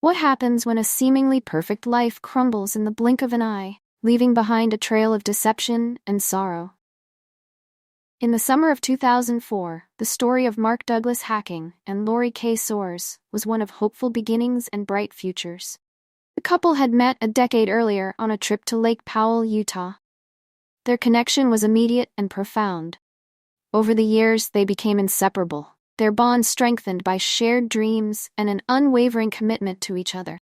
What happens when a seemingly perfect life crumbles in the blink of an eye, leaving behind a trail of deception and sorrow? In the summer of 2004, the story of Mark Douglas Hacking and Lori Kay Soares was one of hopeful beginnings and bright futures. The couple had met a decade earlier on a trip to Lake Powell, Utah. Their connection was immediate and profound. Over the years, they became inseparable, their bond strengthened by shared dreams and an unwavering commitment to each other.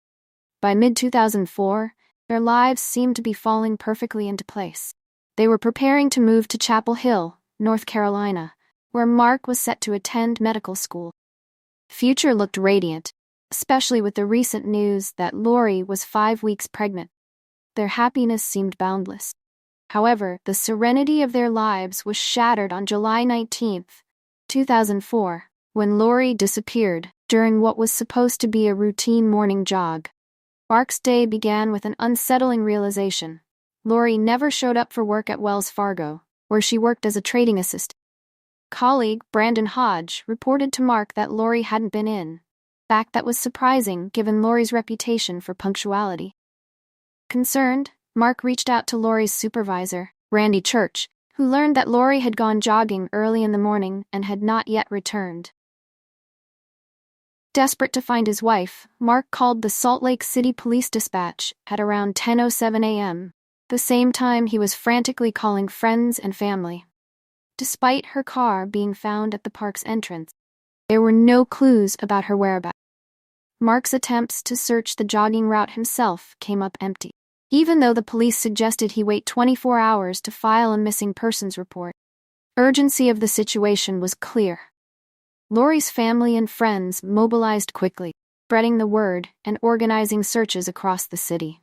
By mid-2004, their lives seemed to be falling perfectly into place. They were preparing to move to Chapel Hill, North Carolina, where Mark was set to attend medical school. The future looked radiant, especially with the recent news that Lori was 5 weeks pregnant. Their happiness seemed boundless. However, the serenity of their lives was shattered on July 19, 2004, when Lori disappeared during what was supposed to be a routine morning jog. Mark's day began with an unsettling realization. Lori never showed up for work at Wells Fargo, where she worked as a trading assistant. Colleague Brandon Hodge reported to Mark that Lori hadn't been in. Fact that was surprising given Lori's reputation for punctuality. Concerned, Mark reached out to Lori's supervisor, Randy Church, who learned that Lori had gone jogging early in the morning and had not yet returned. Desperate to find his wife, Mark called the Salt Lake City Police Dispatch at around 10:07 a.m., the same time he was frantically calling friends and family. Despite her car being found at the park's entrance, there were no clues about her whereabouts. Mark's attempts to search the jogging route himself came up empty, even though the police suggested he wait 24 hours to file a missing persons report. Urgency of the situation was clear. Lori's family and friends mobilized quickly, spreading the word and organizing searches across the city.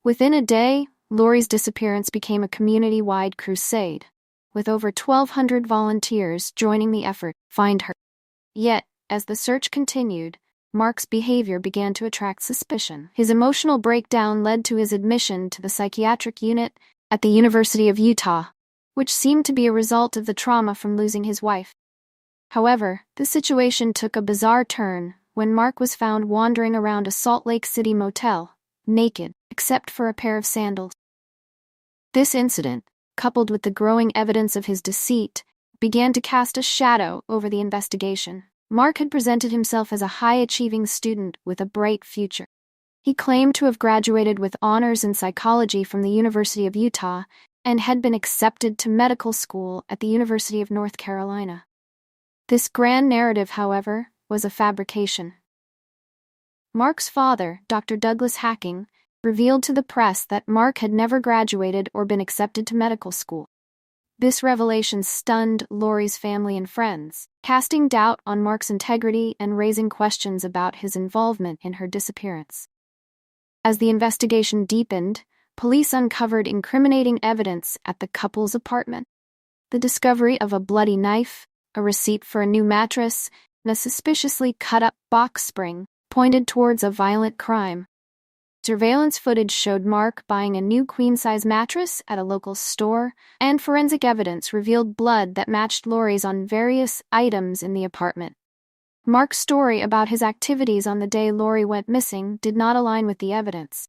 Within a day, Lori's disappearance became a community-wide crusade, with over 1,200 volunteers joining the effort to find her. Yet, as the search continued, Mark's behavior began to attract suspicion. His emotional breakdown led to his admission to the psychiatric unit at the University of Utah, which seemed to be a result of the trauma from losing his wife. However, the situation took a bizarre turn when Mark was found wandering around a Salt Lake City motel, naked, except for a pair of sandals. This incident, coupled with the growing evidence of his deceit, began to cast a shadow over the investigation. Mark had presented himself as a high-achieving student with a bright future. He claimed to have graduated with honors in psychology from the University of Utah and had been accepted to medical school at the University of North Carolina. This grand narrative, however, was a fabrication. Mark's father, Dr. Douglas Hacking, revealed to the press that Mark had never graduated or been accepted to medical school. This revelation stunned Lori's family and friends, casting doubt on Mark's integrity and raising questions about his involvement in her disappearance. As the investigation deepened, police uncovered incriminating evidence at the couple's apartment. The discovery of a bloody knife, a receipt for a new mattress, and a suspiciously cut-up box spring pointed towards a violent crime. Surveillance footage showed Mark buying a new queen-size mattress at a local store, and forensic evidence revealed blood that matched Lori's on various items in the apartment. Mark's story about his activities on the day Lori went missing did not align with the evidence.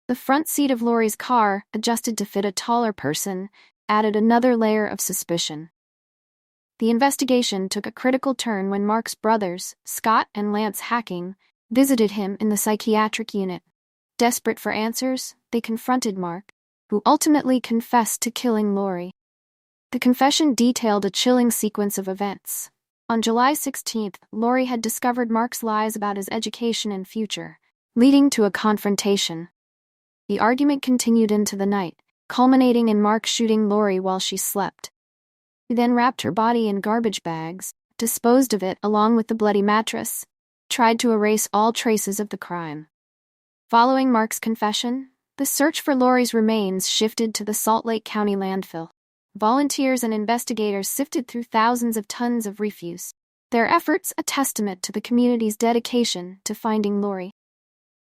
The front seat of Lori's car, adjusted to fit a taller person, added another layer of suspicion. The investigation took a critical turn when Mark's brothers, Scott and Lance Hacking, visited him in the psychiatric unit. Desperate for answers, they confronted Mark, who ultimately confessed to killing Lori. The confession detailed a chilling sequence of events. On July 16th, Lori had discovered Mark's lies about his education and future, leading to a confrontation. The argument continued into the night, culminating in Mark shooting Lori while she slept. He then wrapped her body in garbage bags, disposed of it along with the bloody mattress, tried to erase all traces of the crime. Following Mark's confession, the search for Lori's remains shifted to the Salt Lake County landfill. Volunteers and investigators sifted through thousands of tons of refuse, their efforts a testament to the community's dedication to finding Lori.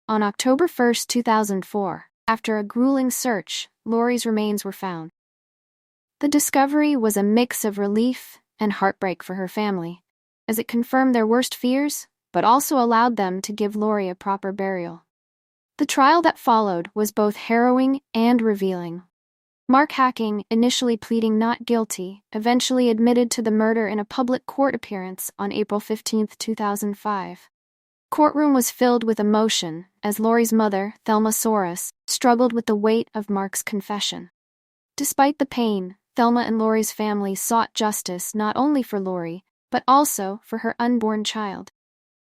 On October 1, 2004, after a grueling search, Lori's remains were found. The discovery was a mix of relief and heartbreak for her family, as it confirmed their worst fears: but also allowed them to give Lori a proper burial. The trial that followed was both harrowing and revealing. Mark Hacking, initially pleading not guilty, eventually admitted to the murder in a public court appearance on April 15, 2005. Courtroom was filled with emotion as Lori's mother, Thelma Soros, struggled with the weight of Mark's confession. Despite the pain, Thelma and Lori's family sought justice not only for Lori, but also for her unborn child.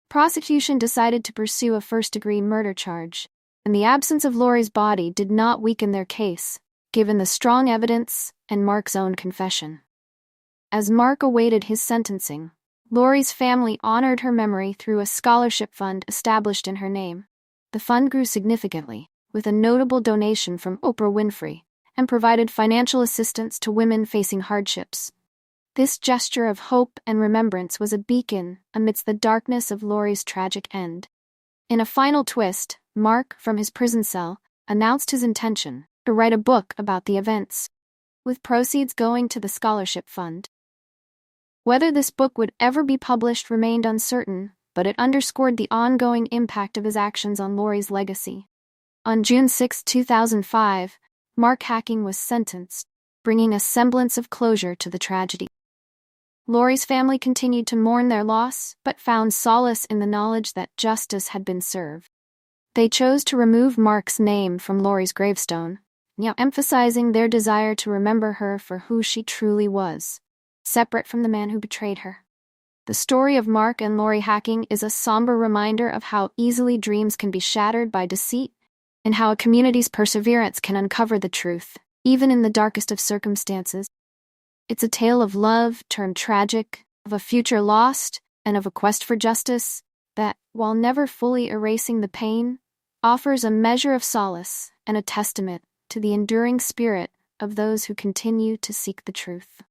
Prosecution decided to pursue a first-degree murder charge, and the absence of Lori's body did not weaken their case, given the strong evidence and Mark's own confession. As Mark awaited his sentencing, Lori's family honored her memory through a scholarship fund established in her name. The fund grew significantly, with a notable donation from Oprah Winfrey, and provided financial assistance to women facing hardships. This gesture of hope and remembrance was a beacon amidst the darkness of Lori's tragic end. In a final twist, Mark, from his prison cell, announced his intention to write a book about the events, with proceeds going to the scholarship fund. Whether this book would ever be published remained uncertain, but it underscored the ongoing impact of his actions on Lori's legacy. On June 6, 2005, Mark Hacking was sentenced, bringing a semblance of closure to the tragedy. Lori's family continued to mourn their loss, but found solace in the knowledge that justice had been served. They chose to remove Mark's name from Lori's gravestone, emphasizing their desire to remember her for who she truly was, separate from the man who betrayed her. The story of Mark and Lori Hacking is a somber reminder of how easily dreams can be shattered by deceit, and how a community's perseverance can uncover the truth, even in the darkest of circumstances. It's a tale of love turned tragic, of a future lost, and of a quest for justice that, while never fully erasing the pain, offers a measure of solace and a testament to the enduring spirit of those who continue to seek the truth.